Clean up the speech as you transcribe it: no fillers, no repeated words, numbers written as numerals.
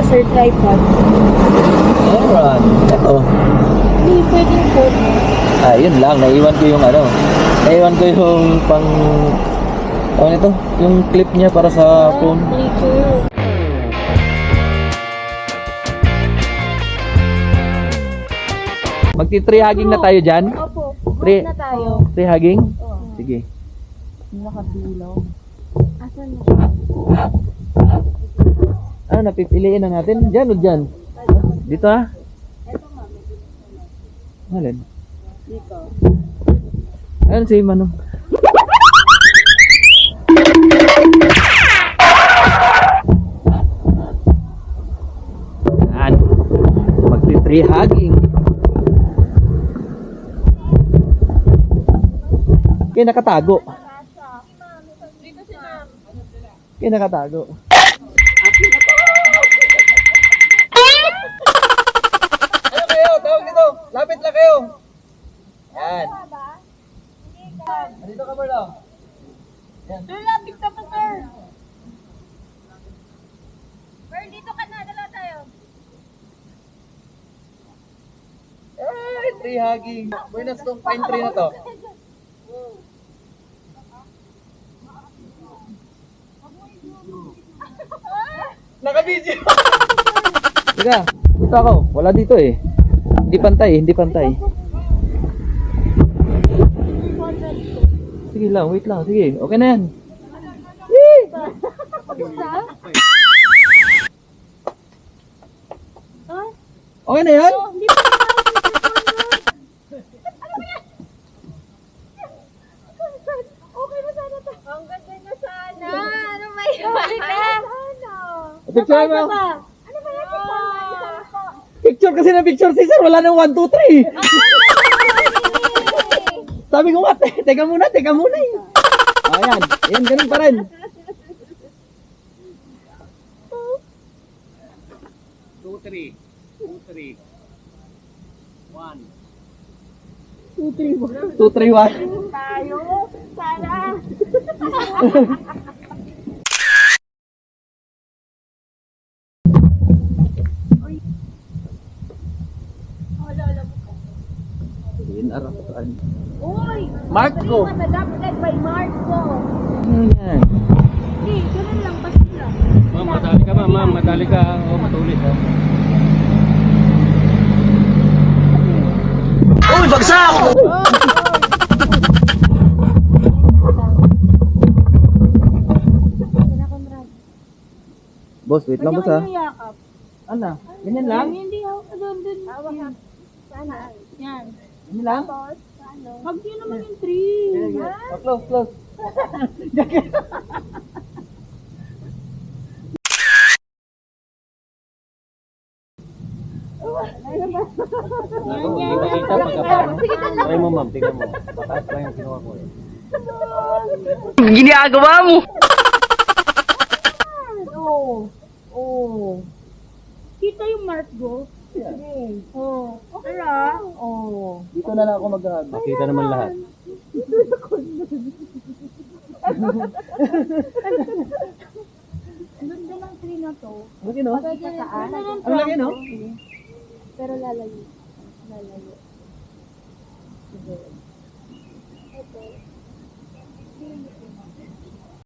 sir, tripod. Meron. Ito. Hindi pwedeng phone. Yun lang. Naiwan ko yung ano. Naiwan ko yung pang... Ano ito? Yung clip niya para sa phone. Clicker. Magti-tree hugging na tayo dyan? Opo. Tree, Na tayo. tree hugging? Oo. Sige. Nakabilaw. Asan na? Napipiliin na natin. Dyan o dyan? Dito ha? Eto mami. Alin? Dito. Ayun si Manong. Yan. Magti-tree hugging. Kaya nakatago. Dito si ma'am. Kaya nakatago. Ano kayo? Tawag dito. Lapit lang kayo. Yan. Dito ka Marlo. Yan. Sir, lapit ka pa, sir. Sir, dito ka na. Dala tayo. Ay, tree hugging. Buenas tong pine tree na to. Naka-video. Teka, dito ako. Wala dito eh. Hindi pantay, hindi pantay. Sige lang, wait lang. Sige, okay na yan. Yee! Okay na yan? Hindi pa okay na sana to. Ang ganda na sana. Ano ba yun? Picture mo. Ano ba yan? Picture kasi na picture si sir. Wala nang 1, 2, 3. Sabi ko nga, teka muna eh. Ayan, yan, ganun pa rin. 2, 3. 2, 3. 1. 2, 3, 1. Tayo. Sana. Yun, arapan. Uy! Marco. Adopted by Marco. Ano yan? Hindi, ganun lang. Basta lang. Ma'am, madali ka ma'am. Madali ka. O, matulis ha. Uy, bagsak! Boss, wait lang boss ha. Yakap. Ano? Ganyan lang? Hindi ako. Doon. Sana. Yan. Ganyan lang? Tapos, ano? Hug nyo naman yung tree. Ha? Close. Hindi makita pagkapano. Try mo ma'am, tingnan mo. Mataas lang yung kinuha ko eh. Ginagawa mo! Oh. Kita yung mark go? Oh. Okay ah. Oh. Dito na lang ako mag-hug. Makita naman lahat. Ang ganda ng tree na to. Lagi no? Pwede sa Ang laki no? Pero lalayo.